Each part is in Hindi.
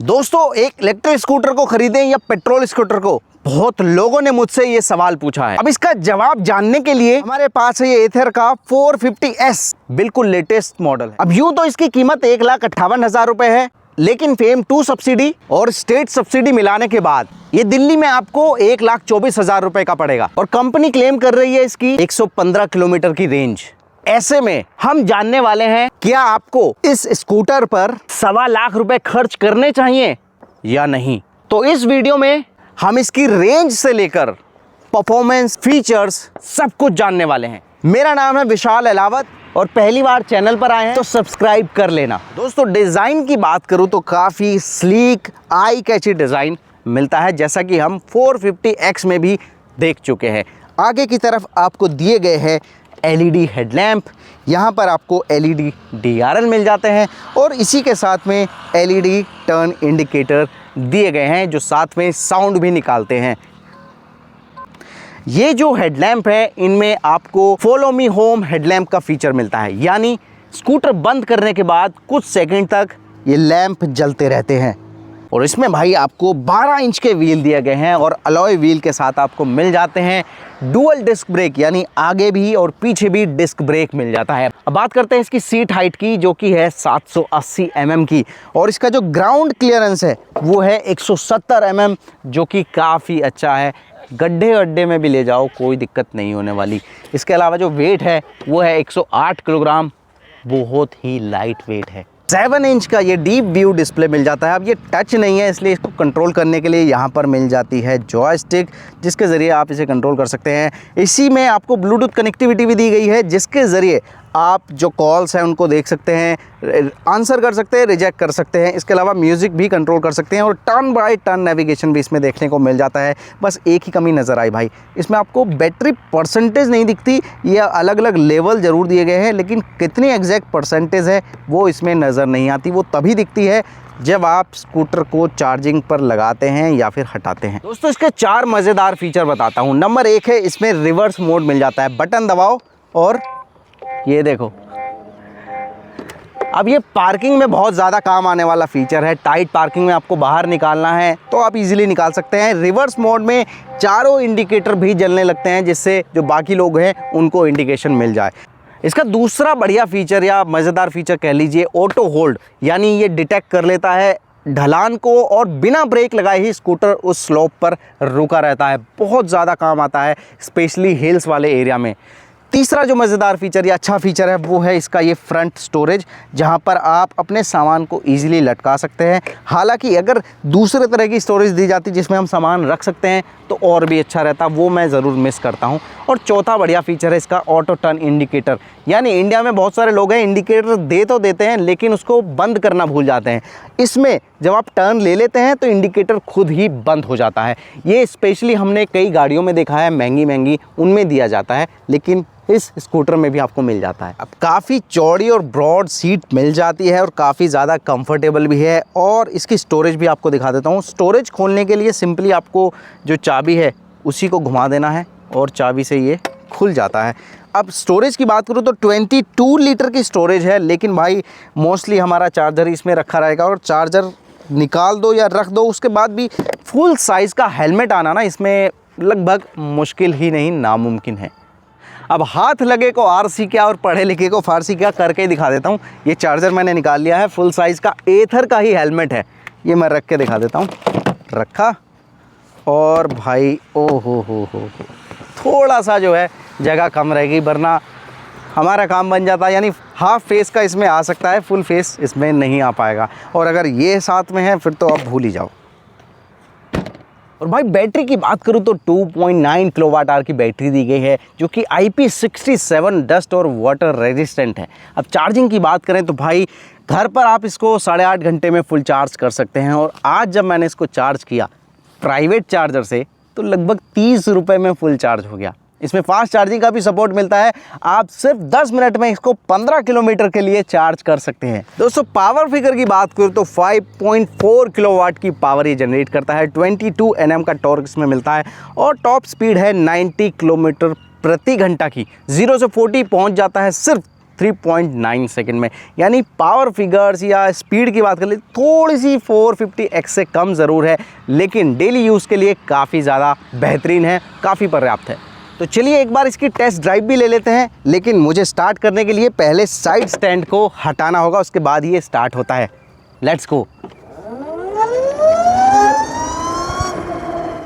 दोस्तों, एक इलेक्ट्रिक स्कूटर को खरीदें या पेट्रोल स्कूटर को, बहुत लोगों ने मुझसे ये सवाल पूछा है। अब इसका जवाब जानने के लिए हमारे पास है ये एथर का 450S, बिल्कुल लेटेस्ट मॉडल है। अब यूं तो इसकी कीमत 1,58,000 रुपए है, लेकिन फेम 2 सब्सिडी और स्टेट सब्सिडी मिलाने के बाद ये दिल्ली में आपको 1,24,000 रुपए का पड़ेगा। और कंपनी क्लेम कर रही है इसकी 115 किलोमीटर की रेंज। ऐसे में हम जानने वाले हैं, क्या आपको इस स्कूटर पर 1.25 लाख रुपए खर्च करने चाहिए या नहीं। तो इस वीडियो में हम इसकी रेंज से लेकर परफॉर्मेंस, फीचर्स, सब कुछ जानने वाले हैं। मेरा नाम है विशाल अहलावत और पहली बार चैनल पर आए हैं तो सब्सक्राइब कर लेना। दोस्तों, डिज़ाइन की बात करूं तो काफ़ी स्लीक, आई कैची डिज़ाइन मिलता है, जैसा कि हम 450X में भी देख चुके हैं। आगे की तरफ आपको दिए गए हैं LED हेडलैम्प, यहाँ पर आपको LED DRL मिल जाते हैं और इसी के साथ में LED टर्न इंडिकेटर दिए गए हैं, जो साथ में साउंड भी निकालते हैं। ये जो हेडलैम्प है, इनमें आपको फॉलो मी होम हेडलैम्प का फीचर मिलता है, यानी स्कूटर बंद करने के बाद कुछ सेकंड तक ये लैंप जलते रहते हैं। और इसमें भाई आपको 12 इंच के व्हील दिए गए हैं और अलॉय व्हील के साथ आपको मिल जाते हैं डुअल डिस्क ब्रेक, यानी आगे भी और पीछे भी डिस्क ब्रेक मिल जाता है। अब बात करते हैं इसकी सीट हाइट की, जो कि है 780 mm की, और इसका जो ग्राउंड क्लियरेंस है वो है 170 mm, जो कि काफ़ी अच्छा है। गड्ढे गड्ढे में भी ले जाओ, कोई दिक्कत नहीं होने वाली। इसके अलावा जो वेट है वो है 108 किलोग्राम, बहुत ही लाइट वेट है। 7 इंच का ये डीप व्यू डिस्प्ले मिल जाता है। अब ये टच नहीं है, इसलिए इसको कंट्रोल करने के लिए यहाँ पर मिल जाती है जॉयस्टिक, जिसके ज़रिए आप इसे कंट्रोल कर सकते हैं। इसी में आपको ब्लूटूथ कनेक्टिविटी भी दी गई है, जिसके ज़रिए आप जो कॉल्स हैं उनको देख सकते हैं, आंसर कर सकते हैं, रिजेक्ट कर सकते हैं। इसके अलावा म्यूज़िक भी कंट्रोल कर सकते हैं और टर्न बाय टर्न नेविगेशन भी इसमें देखने को मिल जाता है। बस एक ही कमी नज़र आई भाई, इसमें आपको बैटरी परसेंटेज नहीं दिखती। ये अलग अलग लेवल ज़रूर दिए गए हैं, लेकिन कितनी एग्जैक्ट परसेंटेज है वो इसमें नज़र नहीं आती। वो तभी दिखती है जब आप स्कूटर को चार्जिंग पर लगाते हैं या फिर हटाते हैं। दोस्तों, इसके 4 मज़ेदार फीचर बताता हूँ। नंबर 1 है, इसमें रिवर्स मोड मिल जाता है। बटन दबाओ और ये देखो, अब ये पार्किंग में बहुत ज़्यादा काम आने वाला फीचर है। टाइट पार्किंग में आपको बाहर निकालना है तो आप इजीली निकाल सकते हैं। रिवर्स मोड में चारों इंडिकेटर भी जलने लगते हैं, जिससे जो बाकी लोग हैं उनको इंडिकेशन मिल जाए। इसका दूसरा बढ़िया फीचर या मज़ेदार फीचर कह लीजिए, ऑटो होल्ड, यानी ये डिटेक्ट कर लेता है ढलान को और बिना ब्रेक लगाए ही स्कूटर उस स्लोप पर रुका रहता है। बहुत ज़्यादा काम आता है, स्पेशली हिल्स वाले एरिया में। तीसरा जो मज़ेदार फीचर या अच्छा फीचर है वो है इसका ये फ्रंट स्टोरेज, जहां पर आप अपने सामान को इजीली लटका सकते हैं। हालांकि अगर दूसरे तरह की स्टोरेज दी जाती जिसमें हम सामान रख सकते हैं तो और भी अच्छा रहता, वो मैं ज़रूर मिस करता हूं। और चौथा बढ़िया फीचर है इसका ऑटो टर्न इंडिकेटर, यानी इंडिया में बहुत सारे लोग हैं इंडिकेटर दे तो देते हैं लेकिन उसको बंद करना भूल जाते हैं। इसमें जब आप टर्न ले लेते हैं तो इंडिकेटर खुद ही बंद हो जाता है। ये स्पेशली हमने कई गाड़ियों में देखा है, महंगी महंगी, उनमें दिया जाता है, लेकिन इस स्कूटर में भी आपको मिल जाता है। अब काफ़ी चौड़ी और ब्रॉड सीट मिल जाती है और काफ़ी ज़्यादा कंफर्टेबल भी है। और इसकी स्टोरेज भी आपको दिखा देता हूँ। स्टोरेज खोलने के लिए सिंपली आपको जो चाबी है उसी को घुमा देना है और चाबी से ये खुल जाता है। अब स्टोरेज की बात करूँ तो 22 लीटर की स्टोरेज है, लेकिन भाई मोस्टली हमारा चार्जर इसमें रखा रहेगा और चार्जर निकाल दो या रख दो, उसके बाद भी फुल साइज़ का हेलमेट आना ना इसमें लगभग मुश्किल ही नहीं, नामुमकिन है। अब हाथ लगे को आरसी क्या और पढ़े लिखे को फारसी क्या करके ही दिखा देता हूँ। ये चार्जर मैंने निकाल लिया है, फुल साइज़ का एथर का ही हेलमेट है। ये मैं रख के दिखा देता हूँ। रखा और भाई ओ हो थोड़ा सा जो है जगह कम रहेगी, वरना हमारा काम बन जाता है। यानी हाफ फेस का इसमें आ सकता है, फुल फेस इसमें नहीं आ पाएगा। और अगर ये साथ में है फिर तो आप भूल ही जाओ। और भाई बैटरी की बात करूँ तो 2.9 किलोवाट आवर की बैटरी दी गई है, जो कि IP67 डस्ट और वाटर रेजिस्टेंट है। अब चार्जिंग की बात करें तो भाई घर पर आप इसको 8.5 घंटे में फुल चार्ज कर सकते हैं। और आज जब मैंने इसको चार्ज किया प्राइवेट चार्जर से तो लगभग 30 रुपये में फुल चार्ज हो गया। इसमें फास्ट चार्जिंग का भी सपोर्ट मिलता है। आप सिर्फ 10 मिनट में इसको 15 किलोमीटर के लिए चार्ज कर सकते हैं। दोस्तों, पावर फिगर की बात करूँ तो 5.4 किलोवाट की पावर ये जनरेट करता है। 22 Nm का टॉर्क इसमें मिलता है और टॉप स्पीड है 90 किलोमीटर प्रति घंटा की। 0 से 40 पहुँच जाता है सिर्फ 3.9 सेकंड में। यानी पावर फिगर्स या स्पीड की बात कर ले थोड़ी सी 450x से कम ज़रूर है, लेकिन डेली यूज़ के लिए काफ़ी ज़्यादा बेहतरीन है, काफ़ी पर्याप्त है। तो चलिए एक बार इसकी टेस्ट ड्राइव भी ले लेते हैं, लेकिन मुझे स्टार्ट करने के लिए पहले साइड स्टैंड को हटाना होगा, उसके बाद ये स्टार्ट होता है। Let's go.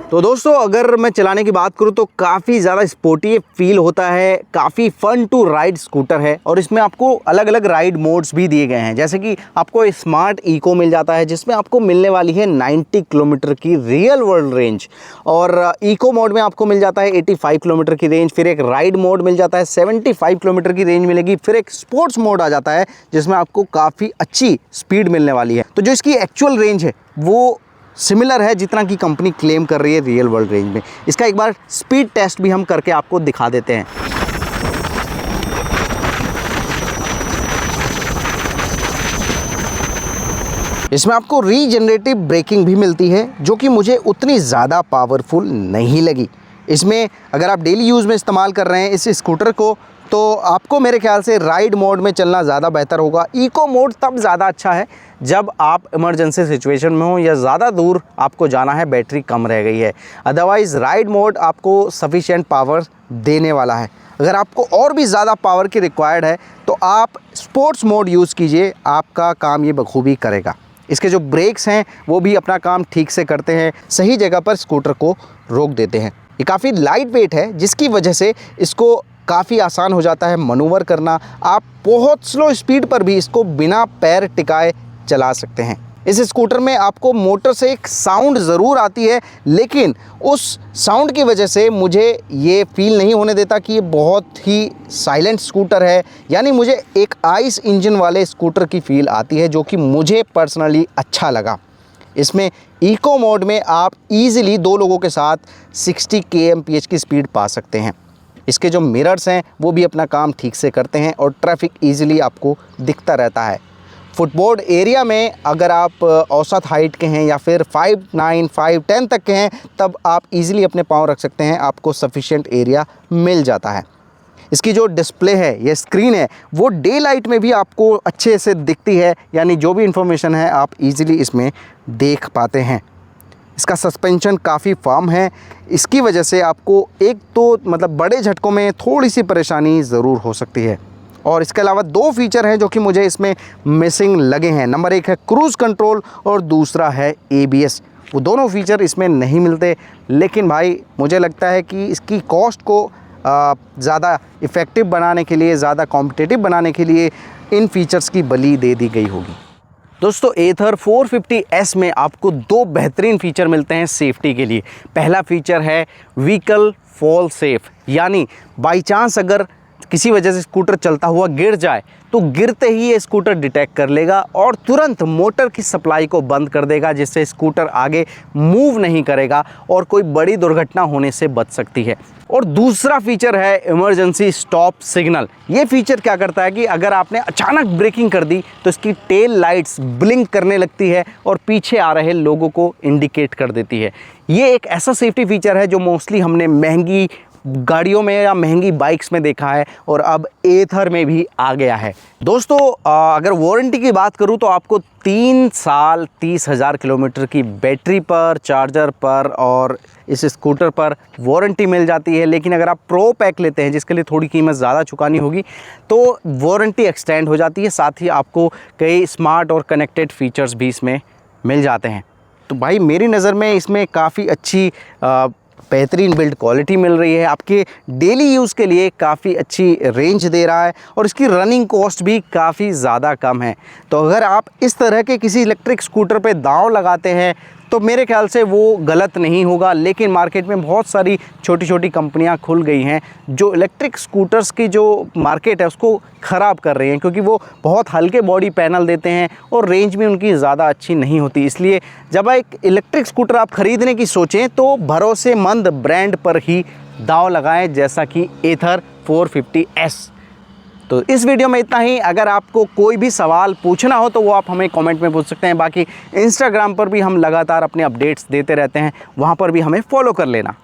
तो दोस्तों अगर मैं चलाने की बात करूं तो काफ़ी ज़्यादा स्पोर्टी फील होता है, काफ़ी फन टू राइड स्कूटर है। और इसमें आपको अलग अलग राइड मोड्स भी दिए गए हैं, जैसे कि आपको स्मार्ट इको मिल जाता है जिसमें आपको मिलने वाली है 90 किलोमीटर की रियल वर्ल्ड रेंज, और इको मोड में आपको मिल जाता है 85 किलोमीटर की रेंज। फिर एक राइड मोड मिल जाता है 75 किलोमीटर की रेंज मिलेगी। फिर एक स्पोर्ट्स मोड आ जाता है जिसमें आपको काफ़ी अच्छी स्पीड मिलने वाली है। तो जो इसकी एक्चुअल रेंज है वो सिमिलर है जितना कि कंपनी क्लेम कर रही है रियल वर्ल्ड रेंज में। इसका एक बार स्पीड टेस्ट भी हम करके आपको दिखा देते हैं। इसमें आपको रीजनरेटिव ब्रेकिंग भी मिलती है जो कि मुझे उतनी ज़्यादा पावरफुल नहीं लगी। इसमें अगर आप डेली यूज़ में इस्तेमाल कर रहे हैं इस स्कूटर को तो आपको मेरे ख्याल से राइड मोड में चलना ज़्यादा बेहतर होगा। इको मोड तब ज़्यादा अच्छा है जब आप इमरजेंसी सिचुएशन में हो या ज़्यादा दूर आपको जाना है, बैटरी कम रह गई है। अदरवाइज़ राइड मोड आपको सफिशिएंट पावर देने वाला है। अगर आपको और भी ज़्यादा पावर की रिक्वायर्ड है तो आप स्पोर्ट्स मोड यूज़ कीजिए, आपका काम ये बखूबी करेगा। इसके जो ब्रेक्स हैं वो भी अपना काम ठीक से करते हैं, सही जगह पर स्कूटर को रोक देते हैं। ये काफ़ी लाइट वेट है जिसकी वजह से इसको काफ़ी आसान हो जाता है मनूवर करना। आप बहुत स्लो स्पीड पर भी इसको बिना पैर टिकाए चला सकते हैं। इस स्कूटर में आपको मोटर से एक साउंड ज़रूर आती है, लेकिन उस साउंड की वजह से मुझे ये फील नहीं होने देता कि ये बहुत ही साइलेंट स्कूटर है। यानी मुझे एक आइस इंजन वाले स्कूटर की फ़ील आती है जो कि मुझे पर्सनली अच्छा लगा। इसमें इको मोड में आप ईज़िली 2 लोगों के साथ 60 kmph की स्पीड पा सकते हैं। इसके जो मिरर्स हैं वो भी अपना काम ठीक से करते हैं और ट्रैफिक ईज़िली आपको दिखता रहता है। फुटबोर्ड एरिया में अगर आप औसत हाइट के हैं या फिर 5'9", 5'10" तक के हैं तब आप ईज़िली अपने पाँव रख सकते हैं, आपको सफिशिएंट एरिया मिल जाता है। इसकी जो डिस्प्ले है, ये स्क्रीन है, वो डे लाइट में भी आपको अच्छे से दिखती है, यानी जो भी इंफॉर्मेशन है आप ईज़िली इसमें देख पाते हैं। इसका सस्पेंशन काफ़ी फर्म है, इसकी वजह से आपको एक तो मतलब बड़े झटकों में थोड़ी सी परेशानी ज़रूर हो सकती है। और इसके अलावा 2 फीचर हैं जो कि मुझे इसमें मिसिंग लगे हैं। नंबर 1 है क्रूज़ कंट्रोल और दूसरा है ABS। वो दोनों फीचर इसमें नहीं मिलते, लेकिन भाई मुझे लगता है कि इसकी कॉस्ट को ज़्यादा इफ़ेक्टिव बनाने के लिए, ज़्यादा कॉम्पिटिटिव बनाने के लिए इन फीचर्स की बलि दे दी गई होगी। दोस्तों एथर 450S में आपको 2 बेहतरीन फ़ीचर मिलते हैं सेफ्टी के लिए। पहला फ़ीचर है व्हीकल फॉल सेफ, यानी बाई चांस अगर किसी वजह से स्कूटर चलता हुआ गिर जाए तो गिरते ही ये स्कूटर डिटेक्ट कर लेगा और तुरंत मोटर की सप्लाई को बंद कर देगा, जिससे स्कूटर आगे मूव नहीं करेगा और कोई बड़ी दुर्घटना होने से बच सकती है। और दूसरा फीचर है इमरजेंसी स्टॉप सिग्नल। ये फीचर क्या करता है कि अगर आपने अचानक ब्रेकिंग कर दी तो इसकी टेल लाइट्स ब्लिंक करने लगती है और पीछे आ रहे लोगों को इंडिकेट कर देती है। ये एक ऐसा सेफ्टी फीचर है जो मोस्टली हमने महंगी गाड़ियों में या महंगी बाइक्स में देखा है और अब एथर में भी आ गया है। दोस्तों अगर वारंटी की बात करूं तो आपको 3 साल 30,000 किलोमीटर की बैटरी पर, चार्जर पर और इस स्कूटर पर वारंटी मिल जाती है। लेकिन अगर आप प्रो पैक लेते हैं जिसके लिए थोड़ी कीमत ज़्यादा चुकानी होगी तो वारंटी एक्सटेंड हो जाती है, साथ ही आपको कई स्मार्ट और कनेक्टेड फीचर्स भी इसमें मिल जाते हैं। तो भाई मेरी नज़र में इसमें काफ़ी अच्छी बेहतरीन बिल्ड क्वालिटी मिल रही है, आपके डेली यूज़ के लिए काफ़ी अच्छी रेंज दे रहा है और इसकी रनिंग कॉस्ट भी काफ़ी ज़्यादा कम है। तो अगर आप इस तरह के किसी इलेक्ट्रिक स्कूटर पे दांव लगाते हैं तो मेरे ख्याल से वो गलत नहीं होगा। लेकिन मार्केट में बहुत सारी छोटी छोटी कंपनियां खुल गई हैं जो इलेक्ट्रिक स्कूटर्स की जो मार्केट है उसको ख़राब कर रही हैं, क्योंकि वो बहुत हल्के बॉडी पैनल देते हैं और रेंज भी उनकी ज़्यादा अच्छी नहीं होती। इसलिए जब एक इलेक्ट्रिक स्कूटर आप ख़रीदने की सोचें तो भरोसेमंद ब्रांड पर ही दांव लगाएं, जैसा कि एथर 450S। तो इस वीडियो में इतना ही। अगर आपको कोई भी सवाल पूछना हो तो वो आप हमें कमेंट में पूछ सकते हैं। बाकी इंस्टाग्राम पर भी हम लगातार अपने अपडेट्स देते रहते हैं, वहाँ पर भी हमें फॉलो कर लेना।